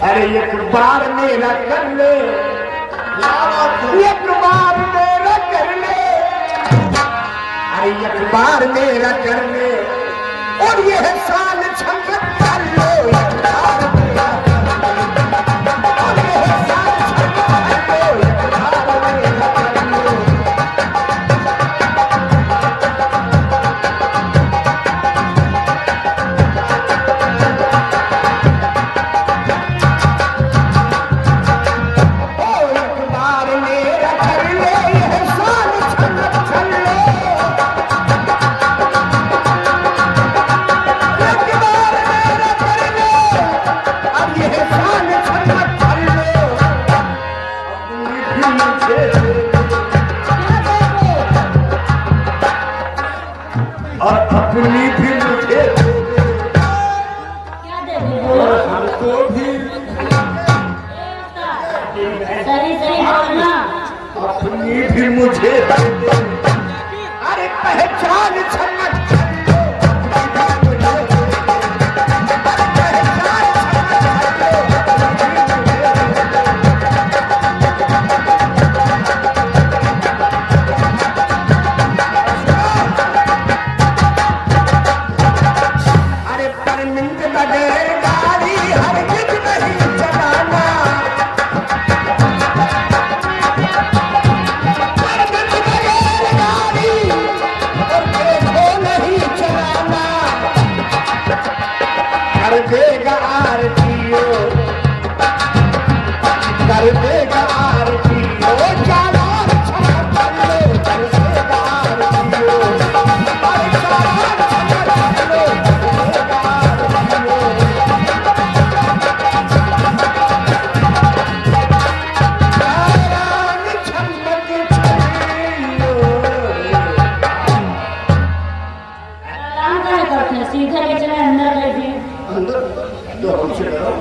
अरे एक बार मेरा कर ले, एक बार मेरा कर ले, अरे एक बार मेरा कर ले और ये है साल छंगत कर लो, एक बार मेरा और ये है साल छंगत कर लो, एक बार मेरा कर लो। अपनी भी मुझे क्या दे दो हमको भी सही सही बोलना। अपनी भी मुझे अरे पहचान छनक कर देगा आरतीओ, कर देगा आरतीओ, चालान छना कर लो, कर देगा आरतीओ, अरे चालान छना कर लो, कर देगा आरतीओ। चालान छनक छनियो। आराम क्या करते हैं, सीधे ले चले अंदर ले दिए। अंदर जो हमसे करो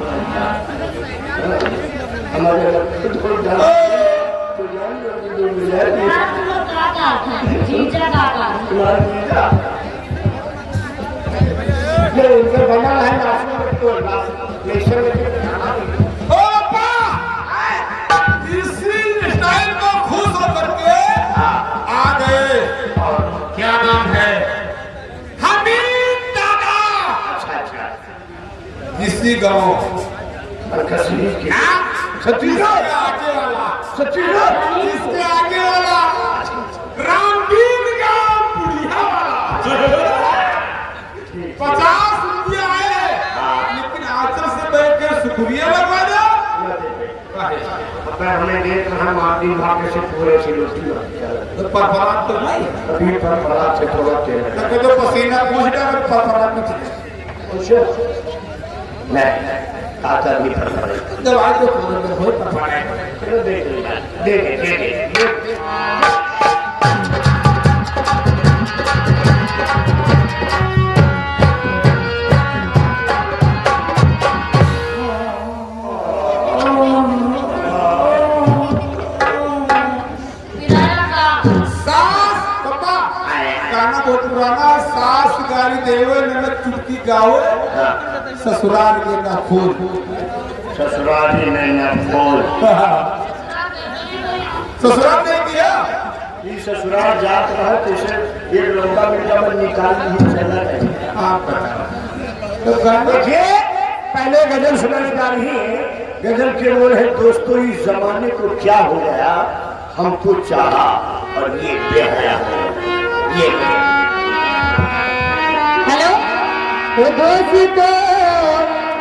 हमारे खुद को जान तो जान जो मिल जाएगी आप लोग काका था, जीजा काका। तुम्हारा जीजा ये इनका बना है नाचने तो नेशन में खाना ओ पापा इसी स्टाइल को खुश होकर के आ गए। क्या नाम है? हमीद दादा। इसी गांव कश्मीर की छत्तीसगढ़ आगे वाला, छत्तीसगढ़ इसके आगे वाला रामदीन गांव बुढ़िया वाला 50 रुपया है, लेकिन आचर से बैठ कर शुक्रिया लगवा दो। मैं हमें देख रहा मार्दी भाग्य से पूरे से तो परफरात तो नहीं, अभी पर बड़ा से थोड़ा तेल तो पसीना पूछता है परफरात नहीं। नहीं आता नहीं फर्क पड़ेगा जब आज तो बहुत परफरात चलो देख दे बहुत पुराना सास गाली देवे ननद चुटकी गावे ससुराल के ना खोल ससुराल ही नहीं ना खोल ससुराल नहीं किया ये ससुराल जात रहा तो इसे एक लौका मिर्चा में निकाल नहीं चला तो देखिए पहले गजल सुनाई जा रही है। गजल के बोल है दोस्तों इस जमाने को क्या हो गया, हमको चाहा और ये बेहया है ये। हेलो वो दोस्तों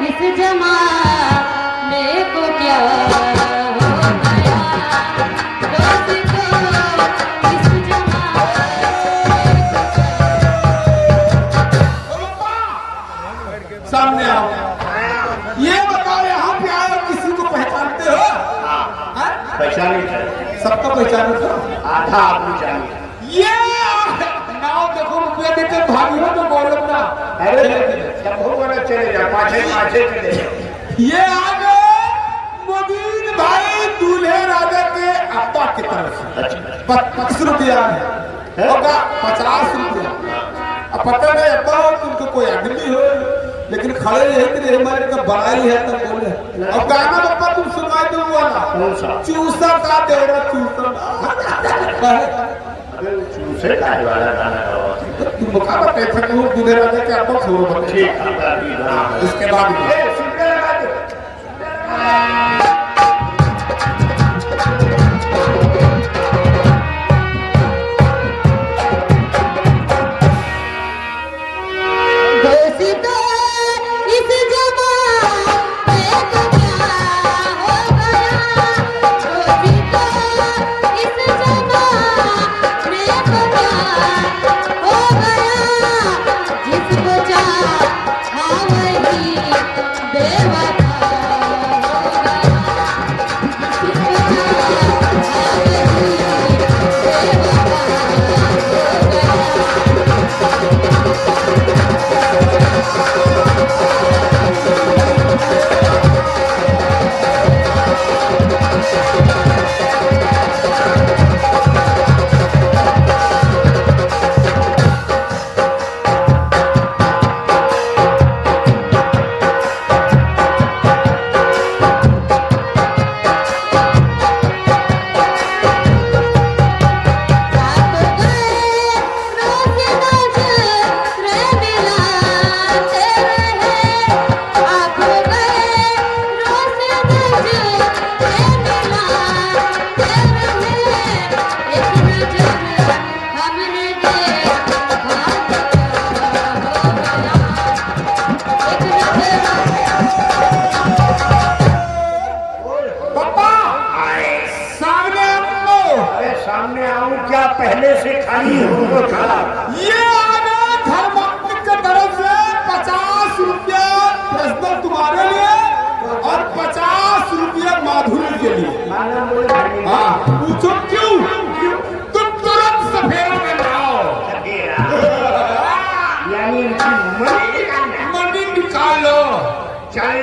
इस जमाने को क्या हो गया, दोस्तों इस जमाने सामने आओ। ये बताओ यहाँ पे आए किसी को पहचानते हो? पहचाने सबका पहचानते हो? आधा आदमी जाने ये नाव देखो रुपया देकर भागी हो तो बोलो ना। अरे सब होगा ना चले जा पाछे पाछे चले जा। ये आ गए मोदीन भाई दूल्हे राजा के अब्बा की तरफ से 25 रुपया है होगा 50 रुपया। अब पता नहीं अब्बा हो तुमको कोई आदमी हो, लेकिन खड़े रहे कि हमारे का बड़ाई है तो बोले अब गाना पप्पा तुम सुनाई दो वाला कौन सा? चूसा का दे रहा चूसा चूसे का वाला गाना गाओ। तुम बता बते थे कि वो दूल्हे राजा के आपको छोड़ो बते ठीक है। इसके बाद सुनने लगा दो। सामने आऊं क्या पहले से खाली हो खड़ा? ये आगे धर्मात्मक की तरफ से 50 रुपया प्रश्न तुम्हारे लिए और 50 रुपया माधुरी के लिए। हाँ पूछो क्यों? तुम तुरंत सफेरा में लाओ। यानी इनकी मनी निकाल लो। चल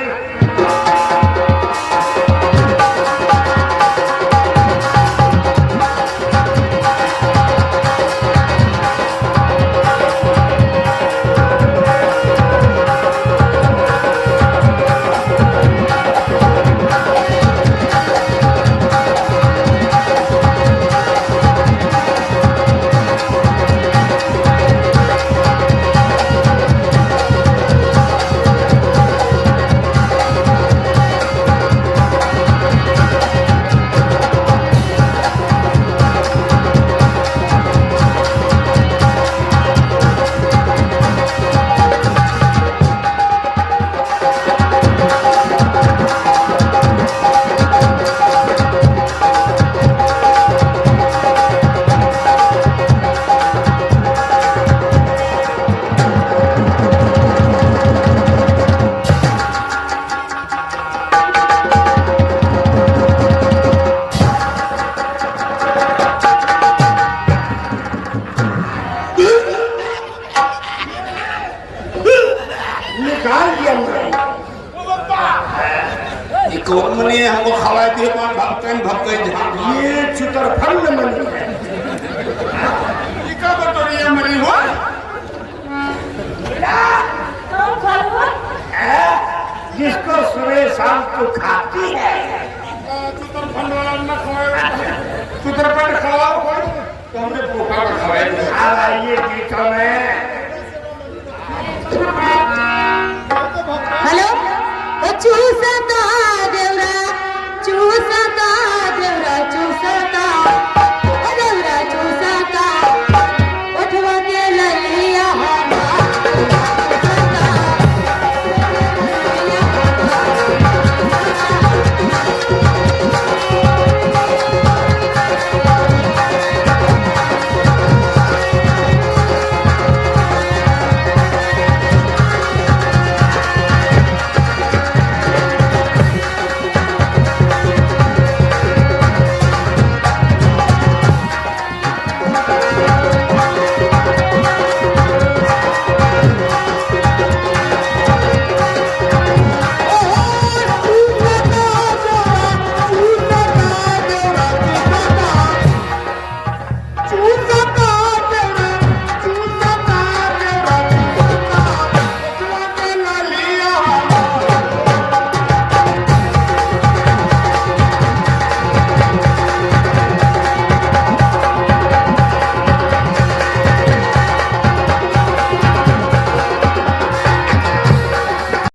कौन मनी है हमको खवाए दिए भक्तन ये चित्रफल मनी है। का बतौरिया मनी हो जिसको सुबह शाम तू खाती है। चित्रफल वाला न खवाए चित्रफल खवाओ कोई तो हमने पोखा खवाए। आइए गीतों में